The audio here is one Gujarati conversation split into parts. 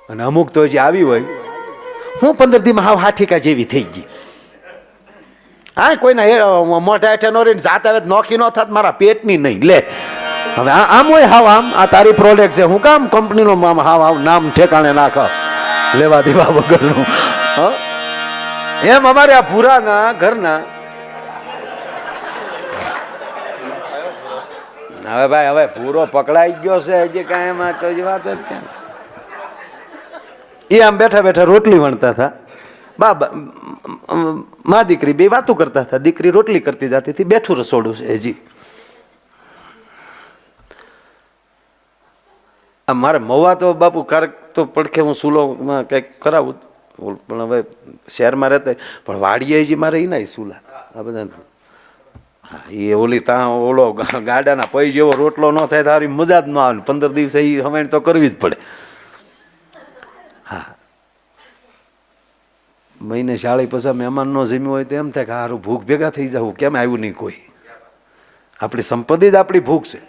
અને અમુક તો જે આવી હોય હું 15 દીમાં હાવ હાઠીકા જેવી થઈ ગઈ. હા કોઈના મોઢા હેઠે નો રહીને જાત આવે નોખી ન થાત મારા પેટની નહીં લે. હવે આમ હોય હાવ આમ આ તારી પ્રોડક્ટ છે હું કામ કંપનીનો હાવ હાવ નામ ઠેકાણે નાખ લેવા દેવા વગરનું. એમ અમારે આ ભૂરાના ઘરના હવે ભાઈ હવે પૂરો પકડાઈ ગયો છે હજી કાંઈ એમાં તો વાત જ ક્યાં. એ આમ બેઠા બેઠા રોટલી વણતા હતા. બાબા મા દીકરી બે વાતો કરતા હતા. દીકરી રોટલી કરતી જતી હતી. બેઠું રસોડું છે હજી. મારે મવા તો બાપુ ક્યારેક તો પડખે હું સુલોમાં કંઈક કરાવું પણ હવે શહેરમાં રહેતા પણ વાડીએ હજી મારે એ ના સુલા આ બધા. હા એ ઓલી ત્યાં ઓલો ગાડાના પૈ જેવો રોટલો ન થાય તારી મજા જ ન આવે. 15 દિવસે એ હવાણ તો કરવી જ પડે. હા મહિને શાળી પછી મહેમાન નો જમ્યું હોય તો એમ થાય કે સારું ભૂખ ભેગા થઈ જવું કેમ આવ્યું નહીં કોઈ. આપણી સંપત્તિ જ આપણી ભૂખ છે.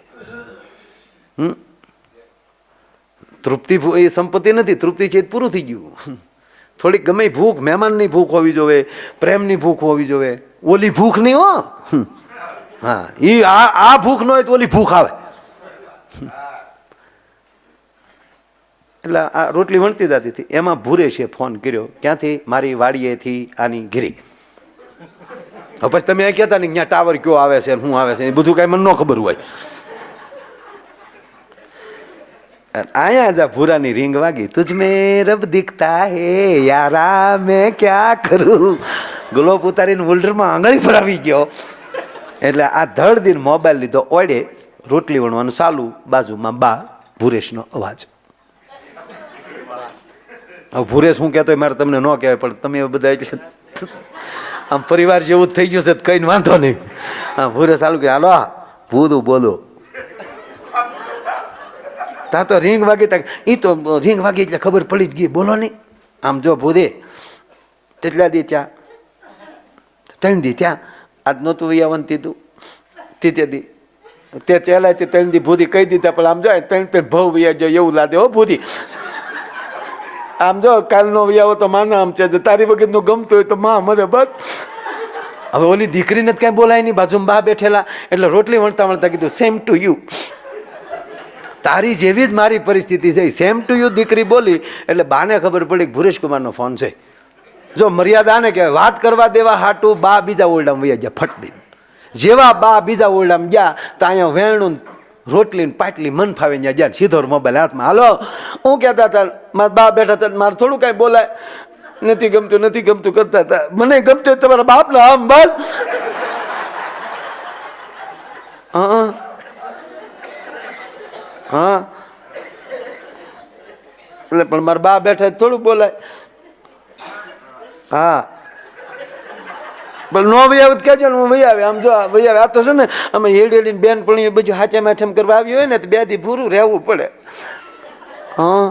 તૃપ્તિ એ સંપત્તિ નથી. તૃપ્તિ છે પૂરું થઈ ગયું. થોડીક ગમે ભૂખ મહેમાનની ભૂખ હોવી જોઈએ, પ્રેમની ભૂખ હોવી જોઈએ. ઓલી ભૂખ નહીં હો. હા એ આ ભૂખ ન હોય તો ઓલી ભૂખ આવે. એટલે આ રોટલી વણતી જતી હતી એમાં ભૂરેશે ફોન કર્યો. ક્યાંથી? મારી વાડીએથી આની ઘીરી. પછી તમે એ કહેતા ને ત્યાં ટાવર કયો આવે છે શું આવે છે એ બધું કાંઈ મને ન ખબર હોય. આયા જા ભૂરાની રીંગ વાગી. તુજ મેં રબ દિખતા હે યારા મેં ક્યાં કરું. ગ્લોબ ઉતારીને હોલ્ડરમાં આંગળી પર આવી ગયો. એટલે આ ધડ દિન મોબાઈલ લીધો ઓડે રોટલી વણવાનું ચાલુ. બાજુમાં બા ભૂરેશનો અવાજ. હવે ભૂરેશ શું કહેતો મારે તમને ન કહેવાય પણ તમે બધા એટલે આમ પરિવાર જેવું જ થઈ ગયું છે કઈ વાંધો નહીં. હા ભૂરેશ ચાલુ કે હાલો ભૂતું બોલો. ત્યાં તો રીંગ વાગી તા એ તો રીંગ વાગી એટલે ખબર પડી જ ગઈ. બોલો નહીં આમ જો ભૂદે તેટલા દી ત્યાં 3 દી ત્યાં આજ નહોતું વૈયાવંતી તું તે દી તે ચહેલા તે 3 દી ભૂદી કહી દીધા પણ આમ જો 3 ભવ વૈયા જો એવું લાગે હો ભૂદી. આમ જો કાલનો વૈયાવો તો માના આમ છે તારી વગરનું ગમતું હોય તો માં મને બસ. હવે ઓલી દીકરીને જ કાંઈ બોલાય નહીં. બાજુમાં બા બેઠેલા એટલે રોટલી વણતા વણતા કીધું સેમ ટુ યુ. તારી જેવી જ મારી પરિસ્થિતિ છે. સેમ ટુ યુ દીકરી બોલી એટલે બાને ખબર પડી કે ભુરેશ કુમારનો ફોન છે. જો મર્યાદા ને કહેવાય વાત કરવા દેવા હાટું બા બીજા ઓરડામાં વૈયા ગયા ફટ દઈને. જેવા બા બીજા ઓરડામાં ગયા તો અહીંયા વેણું રોટલી ને પાટલી મન ફાવે ત્યાં ગયા. સીધો મોબાઈલ હાથમાં. હાલો હું કહેતા હતા મારા બા બેઠા હતા મારે થોડું કાંઈ બોલાય. નથી ગમતું કરતા હતા. મને ગમતું તમારા બાપના આમ બસ. હા એટલે પણ મારા બા બેઠા થોડું બોલાય. હા પણ નો વહી આવે કહેજો ને હું વહી આવે. આમ જો વહી આવે આ તો છે ને અમે હેડી બેન પણ એ બધું હાચા માઠમ કરવા આવી હોય ને તો 2 દી પૂરું રહેવું પડે. હા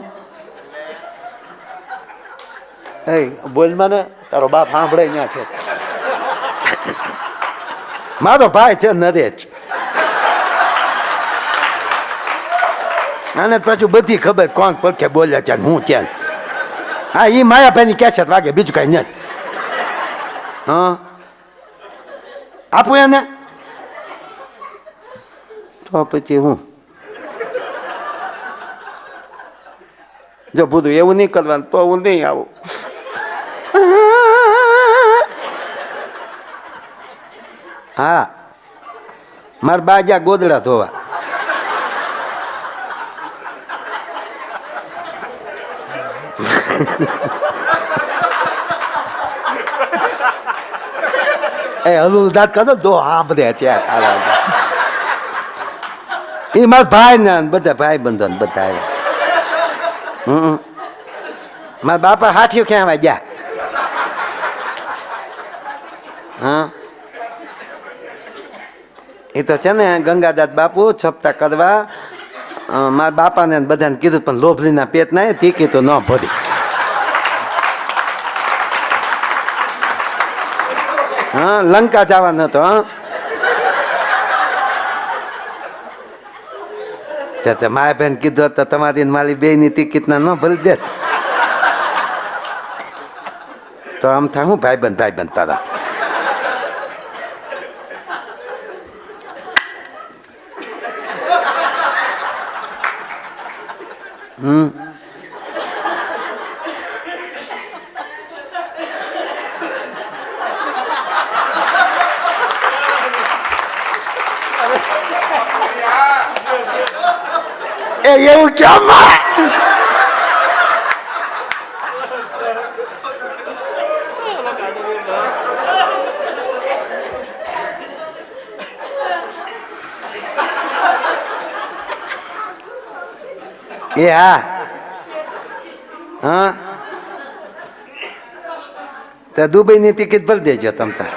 એ બોલમાં ને તારો બાપ સાંભળે ત્યાં છે. મારો ભાઈ છે નરેશ. આને પાછું બધી ખબર કોણ પડખે બોલ્યા છે હું ક્યાં. હા એ માયાભાઈની કેસેટ વાગે બીજું કઈ નહીં. હા આપું એને તો પછી હું જો બધું એવું નહીં કરવાનું તો હું નહીં આવું. હા મારા બા ગયા ગોદડા ધોવા. એ હલુ દાંત કાઢો દો હા બધે ત્યાં એ મારા ભાઈ ને બધા ભાઈ બંધો ને બધા. મારા બાપા હાથીઓ ક્યાં ગયા. હા એ તો છે ને ગંગાદાસ બાપુ છપતા કરવા મારા બાપાને બધાને કીધું પણ લોભલીના પેટ ના તીકી તો ન ભરી. હા લંકા જવાનો હતો. હા માયા બેન કીધું તો તમારી મારી બે ની ટિકિટ ના ન ભરી દે. તો આમ થાય હું ભાઈબંધ તારા. એવું કેમ? એ હા હા, તો દુબઈ ની ટિકિટ ભરી દેજો તમ તાર.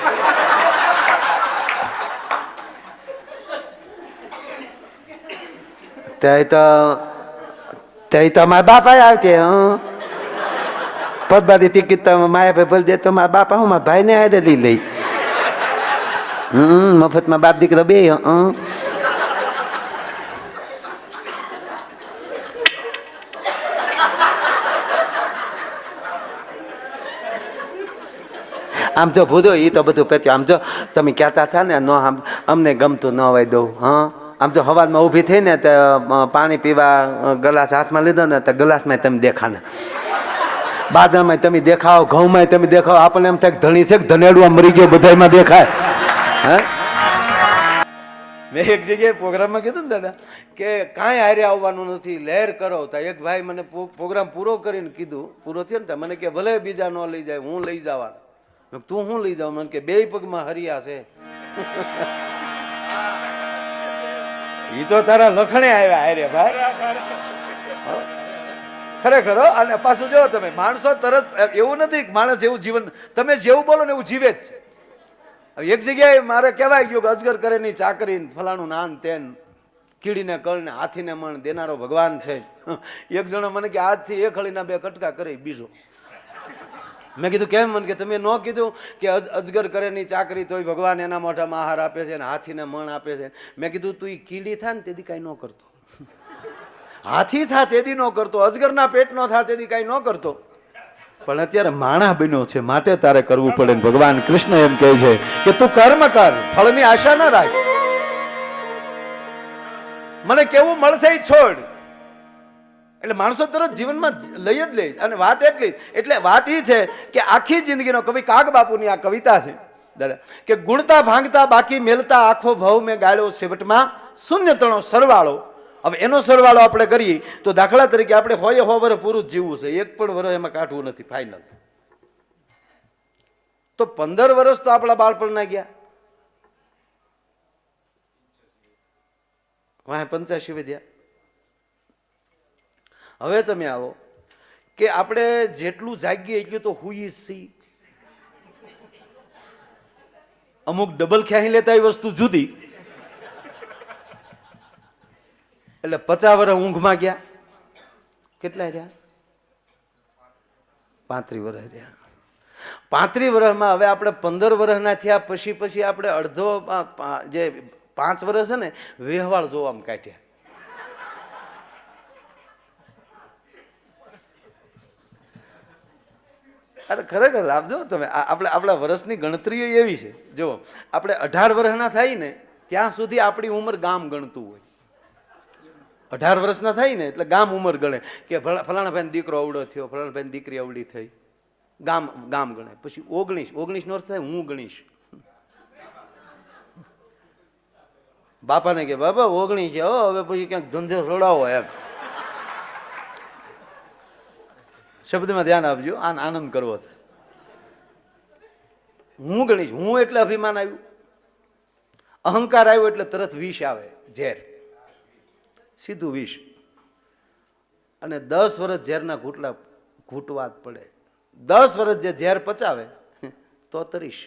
ત્યાં તો મારા બાપા આવતી પદબાદી ટિકિટ તો માયા ભાઈ ભરી દે તો મારા બાપા હું મારા ભાઈ ને હાથે લઈ. મફતમાં બાપ દીકરો બે. આમ જો ભૂદો એ તો બધું પેત્યું. આમ જો તમે કહેતા હતા ને નો અમને ગમતું ન હોય દઉં. હા, આમ જો હવારમાં ઊભી થઈ ને તો પાણી પીવા ગલાસ હાથમાં લીધો ને તો ગલાસમાં તમે દેખાને, બાદરમાં તમે દેખાવ, ઘઉંમાં તમે દેખાવ. આપણને એમ થાય ધણી છે કે ધનેડું મરી ગયો બધામાં દેખાય. હે, મેં એક જગ્યાએ પ્રોગ્રામમાં કીધું ને દાદા કે કાંઈ હારે આવવાનું નથી, લહેર કરો. તો એક ભાઈ મને પ્રોગ્રામ પૂરો કરીને કીધું, પૂરો થયો ને તો મને કે ભલે બીજા ન લઈ જાય, હું લઈ જવાનું. તું હું લઈ જાઉં? મને કે બે પગમાં હરિયા છે. ઈ તો તારા લખણે આવ્યા હારે ભાઈ, ખરેખર. અને પાછું જો તમે માણસો તરત એવું નથી માણસ જેવું જીવન, તમે જેવું બોલો ને એવું જીવે જ છે. એક જગ્યાએ મારે કહેવાય ગયું કે અજગર કરે ની ચાકરી ફલાણું નાન તેન, કીડીને કળ ને હાથીને મણ દેનારો ભગવાન છે. એક જણો મને કે આજથી એક હળીના બે કટકા કરે બીજો. મેં કીધું કેમ? મને કે તમે ન કીધું કે અજગર કરે ની ચાકરી તોય ભગવાન એના મોઢામાં આહાર આપે છે ને હાથીને મણ આપે છે. મેં કીધું તું કીડી થાય ને તેથી કઈ ન કરતો, હાથી થા તેથી ન કરતો, અજગરના પેટ નો થા તેથી કઈ ન કરતો. પણ અત્યારે માણા બન્યો છે માટે તારે કરવું પડે. ભગવાન કૃષ્ણ એમ કહે છે કે તું કર્મ કર, ફળની આશા ન રાખ. મને કેવું મળશે એ છોડ. એટલે માણસો તરત જીવનમાં લઈ જ લે. અને વાત એટલી, એટલે વાત એ છે કે આખી જિંદગીનો કવિ કાગ બાપુની આ કવિતા છે દાદા કે ગુણતા ભાંગતા બાકી મેલતા આખો ભાવ મેં ગાળ્યો છેવટમાં શૂન્ય તણો સરવાળો. હવે એનો સરવાળો આપણે કરીએ તો દાખલા તરીકે આપણે હોય 100 વર્ષ પૂરું જ જીવવું છે, એક પણ વર્ષ એમાં કાઢવું નથી ફાઇનલ. તો 15 વર્ષ તો આપણા બાળપણના ગયા, વાહ 85 વધ્યા. હવે તમે આવો કે આપણે જેટલું જાગીએ એટલું તો હુઈ સી. અમુક ડબલ ખ્યાહી લેતા એ વસ્તુ જુદી. એટલે 50 વર્ષ ઊંઘમાં ગયા, કેટલા રહ્યા? 35 વર્ષ રહ્યા. 35 વર્ષમાં હવે આપણે 15 વર્ષના થયા પછી આપણે અડધો જે 5 વર્ષ છે ને વ્યવહાર જોવામાં કાઢ્યા. અરે ખરેખર આપજો તમે. આપણા વર્ષની ગણતરીઓ એવી છે. જો આપણે 18 વર્ષના થાય ને ત્યાં સુધી આપણી ઉંમર ગામ ગણતું હોય. 18 વર્ષના થાય ને એટલે ગામ ઉંમર ગણે કે ફલાણા ભાઈ દીકરો અવડો થયો, ફલાણા ભાઈ દીકરી અવડી થઈ, ગામ ગણે. પછી 19 નો અર્થ થાય હું ગણીશ. બાપાને કે બાપા 19 છે હવે પછી ક્યાંક ધંધો છોડાવો એમ. શબ્દમાં ધ્યાન આપજો, આનંદ કરવો છે. હું ગણીશ, હું એટલે અભિમાન આવ્યું, અહંકાર આવ્યો એટલે તરત વિષ આવે, ઝેર, સીધું વિષ. અને 10 વર્ષ ઝેરના ઘૂંટલા ઘૂંટવા જ પડે. 10 વર્ષ જે ઝેર પચાવે તો તરીશ.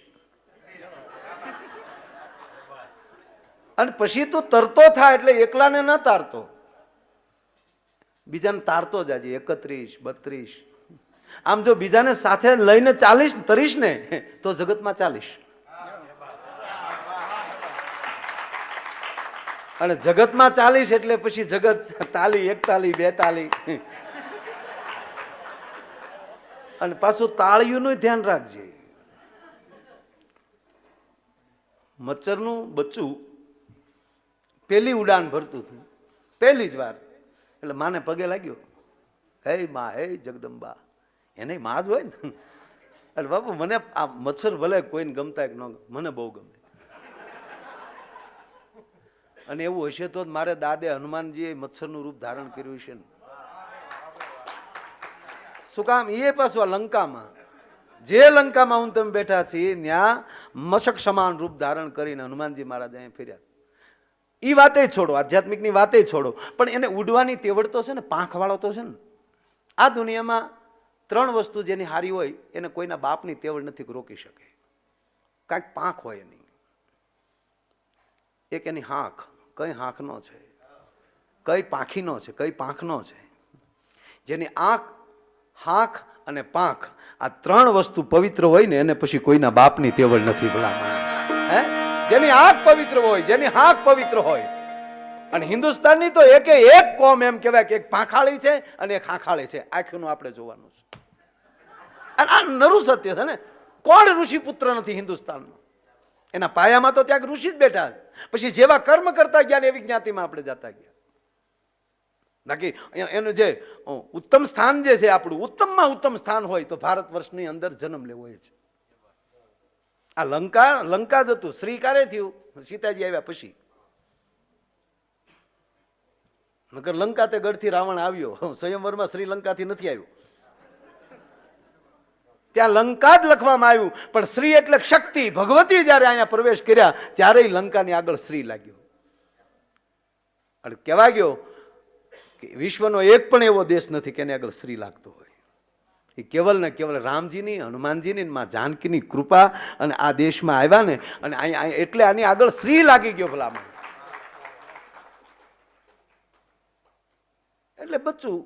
અને પછી તું તરતો થાય એટલે એકલાને ન તારતો, બીજાને તારતો જાજે. 31, 32. આમ જો બીજાને સાથે લઈને ચાલીશ તરીશ ને તો જગતમાં ચાલીશ. અને જગતમાં ચાલીશ એટલે પછી જગત તાલી, 1 તાલી, 2 તાલી. અને પાછું તાળીઓનું ધ્યાન રાખજે. મચ્છરનું બચ્ચું પેલી ઉડાન ભરતું હતું, પહેલી જ વાર. એટલે માને પગે લાગ્યો, હે માં, હે જગદંબા. એને માં જ હોય ને. એટલે બાપુ મને આ મચ્છર ભલે કોઈને ગમતા કે ન, મને બહુ ગમે. અને એવું હશે તો મારે દાદે હનુમાનજીએ મચ્છરનું રૂપ ધારણ કર્યું છે ને. શું કામ? એ પાછું આ લંકામાં, જે લંકામાં હું તમે બેઠા છીએ ત્યાં મશક સમાન રૂપ ધારણ કરીને હનુમાનજી મહારાજ અહીંયા ફર્યા. એ વાતે છોડો, આધ્યાત્મિકની વાતે છોડો, પણ એને ઉડવાની તેવડ તો છે ને, પાંખવાળો તો છે ને. આ દુનિયામાં 3 વસ્તુ જેની હારી હોય એને કોઈના બાપની તેવડ નથી રોકી શકે. કાંઈક પાંખ હોય એની. એક એની હાંખ, કઈ હાંખનો છે, કઈ પાંખીનો છે, કઈ પાંખનો છે. જેની આંખ, હાંખ અને પાંખ, આ 3 વસ્તુ પવિત્ર હોય ને એને પછી કોઈના બાપની તેવડ નથી. ભલા જેની આંખ પવિત્ર હોય, જેની હાંખ પવિત્ર હોય. અને હિન્દુસ્તાનની તો એક કોમ એમ કહેવાય કે એક પાંખાળી છે અને એક હાંખાળી છે. આંખનું આપણે જોવાનું છે. અને આ નરું સત્ય છે ને. કોણ ઋષિ પુત્ર નથી હિન્દુસ્તાનમાં? એના પાયામાં તો ત્યાં ઋષિ જ બેઠા. પછી જેવા કર્મ કરતા ગયા એવી જ્ઞાતિમાં આપણે જતા ગયા. બાકી એનું જે ઉત્તમ સ્થાન જે છે આપણું, ઉત્તમમાં ઉત્તમ સ્થાન હોય તો ભારત વર્ષની અંદર જન્મ લેવો છે. આ લંકા જ હતું. શ્રીકારે થયું સીતાજી આવ્યા પછી. નકર લંકા તે ગઢથી રાવણ આવ્યો, સ્વયંવરમાં શ્રીલંકાથી નથી આવ્યો. ત્યાં લંકા જ લખવામાં આવ્યું, પણ શ્રી એટલે શક્તિ. ભગવતી જયારે અહીંયા પ્રવેશ કર્યા ત્યારે લંકાની આગળ શ્રી લાગ્યો. અને કહેવા ગયો કે વિશ્વનો એક પણ એવો દેશ નથી કે એની આગળ શ્રી લાગતો હોય. એ કેવલ ને કેવલ રામજીની, હનુમાનજીની, માં જાનકીની કૃપા અને આ દેશમાં આવ્યા ને, અને અહીંયા એટલે આની આગળ શ્રી લાગી ગયો ભલામણ. એટલે બચ્ચું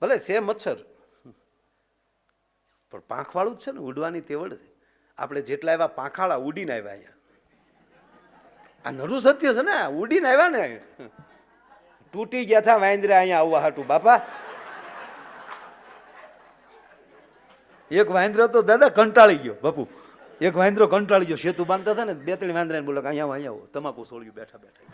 ભલે છે મચ્છર, પણ પાંખવાળું જ છે ને, ઉડવાની તેવડ છે. આપણે જેટલા એવા પાંખાળા ઉડીને આવ્યા અહીંયા. આ નરું સત્ય છે ને, ઉડીને આવ્યા ને. તૂટી ગયા હતા વાંદરા અહીંયા આવવા હાટું બાપા. એક વાંદરો તો દાદા કંટાળી ગયો બાપુ. એક વાંદરો કંટાળી ગયો. સેતુ બાંધતા હતા ને, 2-3 વાંદરાને બોલો કે અહીંયા આવો, તમાકુ સોળ્યું બેઠા બેઠા.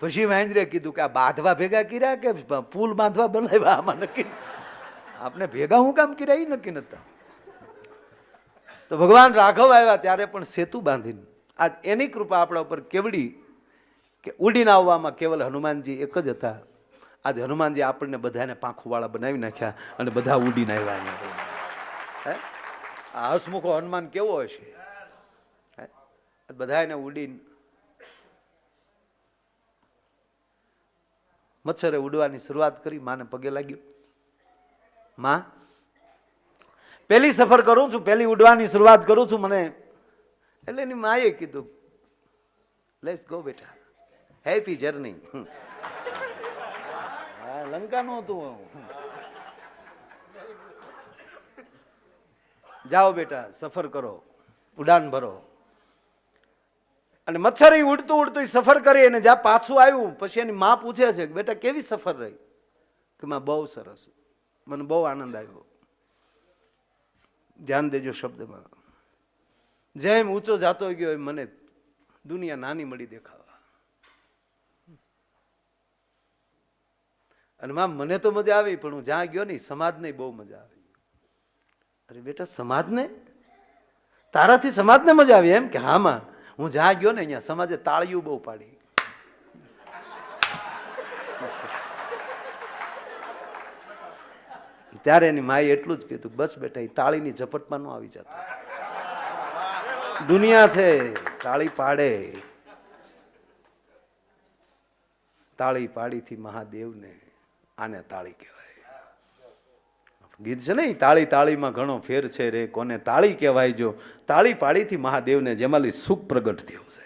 પછી વાંદરે કીધું કે આ બાંધવા ભેગા કર્યા કે પુલ બાંધવા બનાવ્યા? આમાં નક્કી આપણે ભેગા હું કામ કર્યા એ નક્કી નતા. તો ભગવાન રાઘવ આવ્યા ત્યારે પણ સેતુ બાંધીને. આજ એની કૃપા આપણા ઉપર કેવડી કે ઉડીને આવવામાં કેવલ હનુમાનજી એક જ હતા. આજે હનુમાનજી આપણને બધાને પાંખુવાળા બનાવી નાખ્યા અને બધા ઉડીને આવ્યા. આ હસમુખો હનુમાન કેવો હશે? બધા એને ઉડીને મચ્છરે ઉડવાની શરૂઆત કરી. માને પગે લાગ્યો, માં પહેલી સફર કરું છું, પહેલી ઉડવાની શરૂઆત કરું છું મને. એટલે એની માએ કીધું લેટ્સ ગો બેટા, હેપી જર્ની. લંકાનું હતું. જાઓ બેટા, સફર કરો, ઉડાન ભરો. અને મચ્છર ઉડતું ઉડતું સફર કરી અને જ્યાં પાછું આવ્યું પછી એની માં પૂછે છે કે બેટા કેવી સફર રહી? કે માં બહુ સરસ, મને બહુ આનંદ આવ્યો. ધ્યાન દેજો શબ્દમાં. જેમ ઊંચો જાતો ગયો એમ મને દુનિયા નાની મળી દેખાવા. અને માં મને તો મજા આવી, પણ હું જ્યાં ગયો ને સમાજને બહુ મજા આવી. અરે બેટા સમાજને? તારાથી સમાજને મજા આવી એમ? કે હા માં, હું જ્યાં ગયો ને અહીંયા સમાજે તાળીઓ બહુ પાડી. ત્યારે એની માએ એટલું જ કીધું, બસ બેટા એ તાળીની ઝપટમાં ન આવી જતો. દુનિયા છે, તાળી પાડે. તાળી પાડીથી મહાદેવને આને તાળી કહેવાય. ગીત છે ને, તાળી તાળીમાં ઘણો ફેર છે રે, કોને તાળી કહેવાય જો તાળી પાડીથી મહાદેવને જેમાંથી સુખ પ્રગટ થયું છે.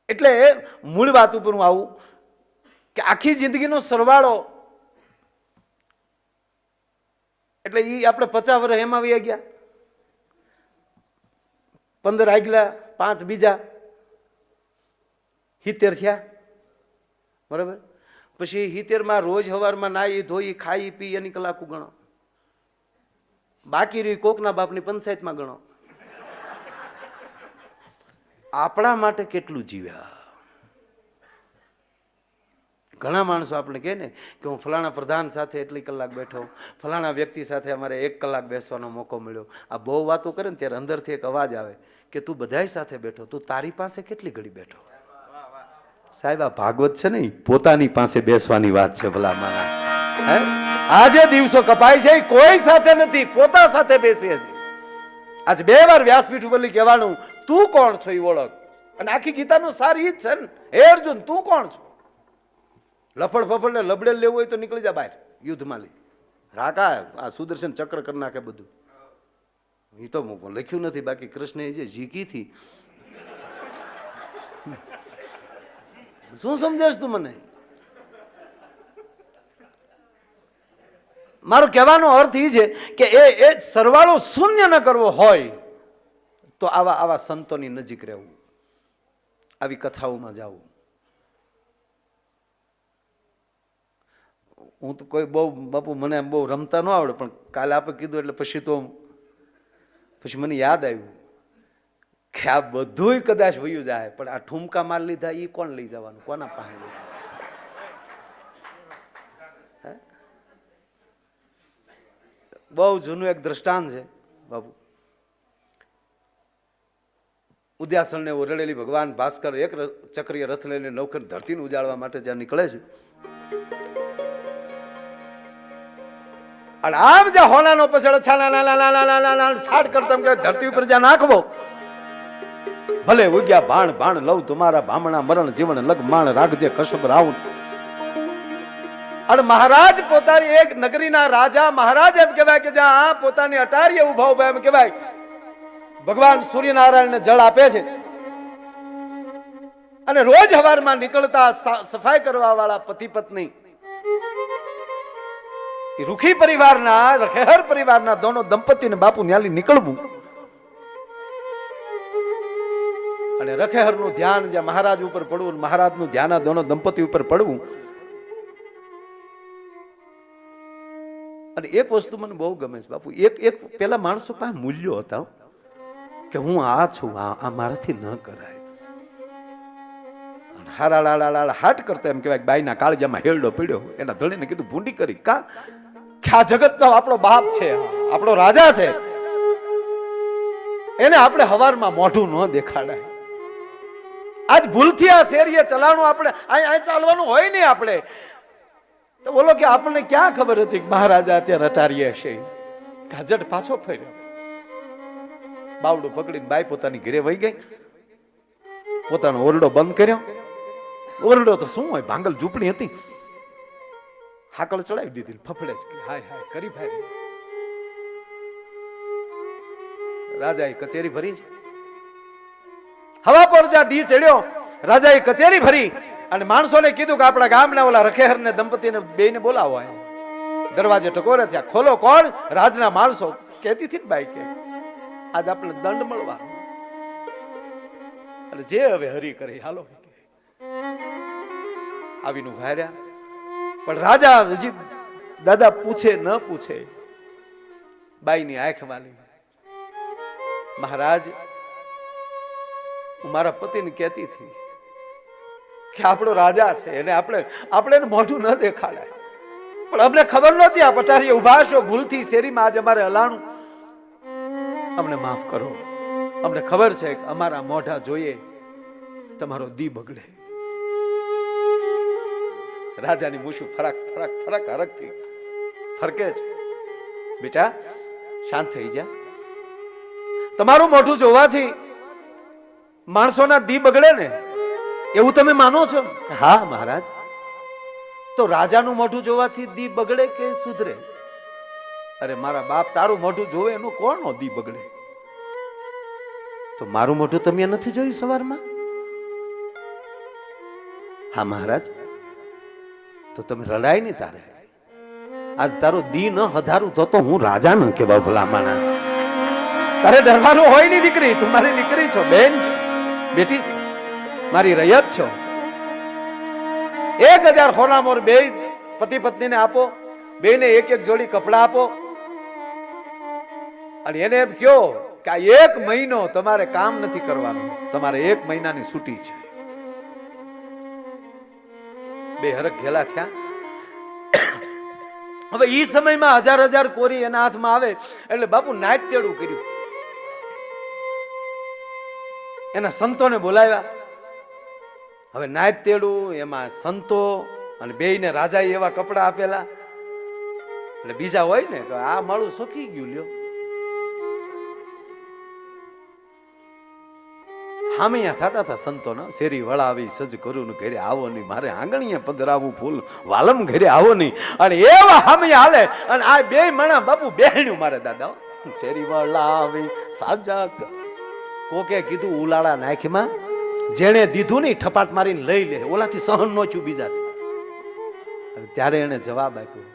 એટલે મૂળ વાત ઉપર હું આવું કે આખી જિંદગીનો સરવાળો એટલે એ આપણે 50 વર્ષ એમાં વહી ગયા, 15 આગલા, 5 બીજા, 70 થયા. બરાબર. પછી 70 રોજ સવારમાં નાહી ધોઈ ખાઈ પી એની કલાકો ગણો, બાકી રહી કોકના બાપની પંચાયતમાં ગણો. આપણા માટે કેટલું જીવ્યા. ઘણા માણસો આપણે કહે ને કે હું ફલાણા પ્રધાન સાથે એટલી કલાક બેઠો, ફલાણા વ્યક્તિ સાથે અમારે 1 કલાક બેસવાનો મોકો મળ્યો. આ બહુ વાતો કરે ને ત્યારે અંદરથી એક અવાજ આવે કે તું બધાય સાથે બેઠો, તું તારી પાસે કેટલી ઘડી બેઠો. સાહેબ આ ભાગવત છે ને પોતાની પાસે બેસવાની વાત છે. ભલા મારા આજે દિવસો કપાય છે કોઈ સાથે નથી, પોતા સાથે બેસીએ છીએ. આજ 2 વાર વ્યાસપીઠ ઉપર કહેવાનું તું કોણ છો એ ઓળખ. અને આખી ગીતાનું સાર ઈ જ છે ને, હે અર્જુન તું કોણ છો. લફડ ફફડ ને લબડે લેવું હોય તો નીકળી જા બહાર યુદ્ધમાં લઈ રાકા આ સુદર્શન ચક્ર કરી નાખે બધું. એ તો લખ્યું નથી, બાકી કૃષ્ણએ જે જીકી થી શું સમજેશ તું મને. મારો કહેવાનો અર્થ એ છે કે એ સરવાળો શૂન્ય ન કરવો હોય તો આવા સંતોની નજીક રહેવું, આવી કથાઓમાં જવું. હું તો કોઈ બહુ બાપુ મને બહુ રમતા ન આવડે, પણ કાલે આપણે કીધું એટલે પછી મને યાદ આવ્યું કે આ બધું કદાચ વયું જાય, પણ આ ઠુમકા માર લીધા એ કોણ લઈ જવાનું, કોના પાસે લઈ જવાનું. બહુ જૂનું એક દ્રષ્ટાંત છે બાપુ. ઉદ્યાસણ ને ઓરડેલી ભગવાન ભાસ્કર એક ચક્રીય રથ લઈને નવખર ધરતીને ઉજાડવા માટે જ્યાં નીકળે છે, અને આમ જ્યાં હોનાનો પછાડ છાડ કરતા ધરતી ઉપર જ્યાં નાખવો, ભલે ઉગ્યા ભાણ ભાણ લવ તમારા ભામણા મરણ જીવન લગ માણ રાખજે કશબ રાઉન. અને મહારાજ પોતાની એક નગરીના રાજા મહારાજ એમ કહેવાય કે જ્યાં પોતાની અટારીએ ઉભા ઉભા એમ કહેવાય ભગવાન સૂર્યનારાયણને જળ આપે છે. અને રોજ સવારમાં નીકળતા સફાઈ કરવા વાળા પતિ પત્ની રૂખી પરિવારના રખેહર પરિવારના દોનો દંપતીને બાપુ ન્યાલી નીકળવું અને રખેહરનું ધ્યાન જ્યાં મહારાજ ઉપર પડવું, મહારાજનું ધ્યાન આ દોનો દંપતી ઉપર પડવું. અને એક વસ્તુ મને બહુ ગમે છે બાપુ, એક પેલા માણસો પાસે મૂલ્યો હતા કે હું આ છું, આ મારાથી ન કરાય. હારા લાલા હાટ કરતા એમ કહેવાય બાઈના કાળજામાં હેલડો પડ્યો, એના ધણીને કીધું ભૂંડી કરી કા કે આ જગતનો આપણો બાપ છે, આપણો રાજા છે, એને આપણે હવારમાં મોઢું ન દેખાડાય. આજ ભૂલથી આ શેરીએ ચલાણું આપણે અહીં ચાલવાનું હોય નહીં આપણે તો બોલો કે આપણને ક્યાં ખબર હતી કે મહારાજા અત્યારે અટારીએ છે. ગાજટ પાછો ફર્યો, બાવડું પકડીને બાઈ પોતાની ઘરે વહી ગઈ, પોતાનો ઓરડો બંધ કર્યો. ઓરડો તો શું હોય, ભાંગલ ઝૂંપડી હતી, હાકળ ચડાવી દીધી, ફફડે જ હાય હાય કરી ફારી. રાજાએ કચેરી ભરી છે, હવા પર જ્યાં દી ચડ્યો રાજાએ કચેરી ભરી અને માણસોને કીધું કે આપણા ગામના ઓલા રખેહર ને દંપતીને બેને બોલાવો. દરવાજે ટકોરે થયા, ખોલો. કોણ? રાજના માણસો. કહેતી હતી ને બાઈ કે આજ આપણે દંડ મળવાનો, અને જે હવે હરી કરી હાલો. આવીને ઉભા. પણ રાજા હજી દાદા પૂછે ન પૂછે, બાઈની આંખ વાલી, મહારાજ હું મારા પતિને કહેતી હતી કે આપણો રાજા છે, એને આપણે મોઢું ન દેખાડાય, પણ અમને ખબર નહોતી આ પટારીએ ઉભા છો, ભૂલથી શેરીમાં આજે અમારે હલાણું, અમને માફ કરો. અમને ખબર છે કે અમારા મોઢા જોઈએ તમારો દી બગડે. રાજાની મૂછું ફરક ફરક ફરક હરકથી ફરકે છે. બેટા શાંત થઈ જા, તમારું મોઢું જોવાથી માણસોના દી બગડે ને એવું તમે માનો છો? હા મહારાજ. તો રાજાનું મોઢું જોવાથી દી બગડે કે સુધરે? અરે મારા બાપ, તારું મોઢું જોવે એનું કોણનો દી બગડે? તો મારું મોઢું તમે નથી જોયું સવારમાં? હા મહારાજ. તો તમે રડાય નહીં તારે. આજ તારો દી ન હધારું તો હું રાજા ન કેવા ભલા માણા. તારે ડરવાનું હોય નહીં દીકરી, તું મારી દીકરી છો, બેન છો, બેટી મારી રયત છો. 1000 હોનામોર બે પતિ પત્નીને આપો, બેને એક જોડી કપડા આપો અને એને એમ કહો કે આ 1 મહિનો તમારે કામ નથી કરવાનું, તમારે 1 મહિનાની છૂટી છે. બે હરખ ઘેલા થયા. હવે ઈ સમયમાં 1000 કોરી એના હાથમાં આવે એટલે બાપુ નાયક તેડું કર્યું. એના સંતોને બોલાવ્યા. હવે નાયક તેડું એમાં સંતો અને બેયને રાજાએ એવા કપડા આપેલા એટલે બીજા હોય ને કે આ માળું સોખી ગયું લ્યો. હામિયા થતા હતા સંતોના, શેરી વળાવી સજ કરું ને ઘરે આવો નહીં, મારે આંગણીએ પધરાવું ફૂલ વાલમ ઘરે આવો નહીં. અને એવા હામિયા હાલે અને આ બે મણા બાપુ બેહણ્યું મારે દાદા. શેરી વળાવી સાજા કોકે કીધું ઉલાળા નાખમાં, જેણે દીધું નહીં ઠપાટ મારીને લઈ લે, ઓલાથી સહન ન છું બીજાથી. અને ત્યારે એને જવાબ આપ્યો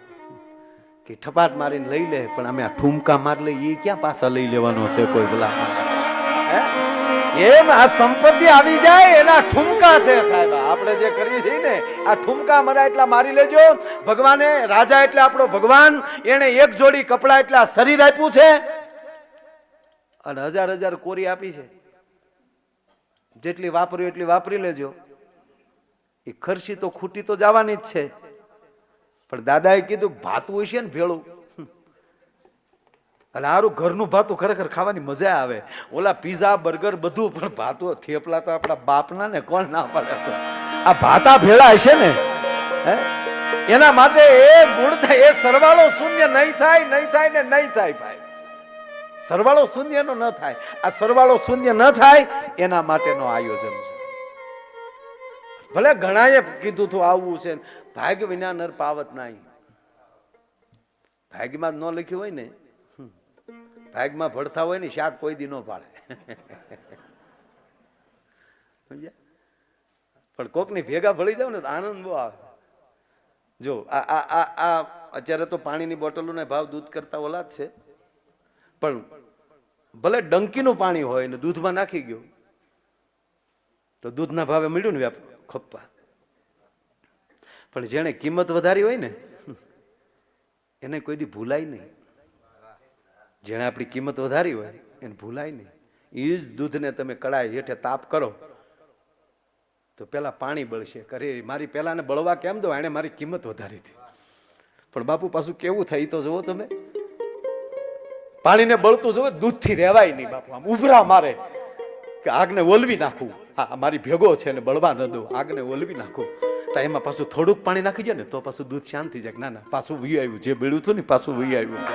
કે ઠપાટ મારીને લઈ લે પણ અમે આ ઠુમકા માર લઈએ એ ક્યાં પાછા લઈ લેવાનો છે કોઈ ભલા. એમ આ સંપત્તિ આવી જાય એના ઠુમકા છે સાહેબ. આપણે જે કરીએ છીએ ને આ ઠુમકા મરા એટલા મારી લેજો. ભગવાને રાજા એટલે આપણો ભગવાન, એને એક જોડી કપડા એટલે આ શરીર આપ્યું છે અને 1000 કોરી આપી છે. જેટલી વાપર્યું એટલી વાપરી લેજો. એ ખર્ચી તો ખૂટી તો જવાની જ છે. પણ દાદાએ કીધું ભાતું હશે ને ભેળું, અને આરું ઘરનું ભાતું ખરેખર ખાવાની મજા આવે. ઓલા પીઝા બર્ગર બધું, પણ ભાતું થેપલા તો આપણા બાપના ને કોણ ના પાડે. આ ભાતા ભેળા હશે ને એના માટે એ ગુણ થાય, એ સરવાળો શૂન્ય નહીં થાય, નહીં થાય ને નહીં થાય ભાઈ. સરવાળો શૂન્ય નો ન થાય. આ સરવાળો શૂન્ય ન થાય એના માટેનો આયોજન છે. ભલે ઘણાએ કીધું તો આવવું છે, ભાગ્ય વિના નર પાવત નહીં. ભાગ્યમાં ન લખ્યું હોય ને, ભાગમાં ભળતા હોય ને શાક કોઈ દી ન પાડે. પણ કોકની ભેગા ભળી જાવ ને આનંદ બહુ આવે. જો આ અત્યારે તો પાણીની બોટલોના ભાવ દૂધ કરતા ઓલા જ છે, પણ ભલે ડંકીનું પાણી હોય ને દૂધમાં નાખી ગયું તો દૂધના ભાવે મળ્યું ને ખપ્પા. પણ જેને કિંમત વધારી હોય ને એને કોઈ દી ભૂલાય નહીં. જેણે આપણી કિંમત વધારી હોય એને ભૂલાય નહીં. એ જ દૂધને તમે કડાઈ હેઠે તાપ કરો તો પેલા પાણી બળશે. કરે મારી પેલાને બળવા કેમ દો, એણે મારી કિંમત વધારી હતી. પણ બાપુ પાછું કેવું થાય તો જુઓ તમે. પાણીને બળતું જોવે દૂધથી રહેવાય નહીં બાપુ. આમ ઉભરા મારે કે આગને ઓલવી નાખું, હા મારી ભેગો છે ને બળવા ન દઉં, આગને ઓલવી નાખું. તો એમાં પાછું થોડુંક પાણી નાખી જાય ને તો પાછું દૂધ શાંત થઈ જાય. ના ના પાછું વહી આવ્યું, જે બળ્યું હતું ને પાછું વહી આવ્યું છે.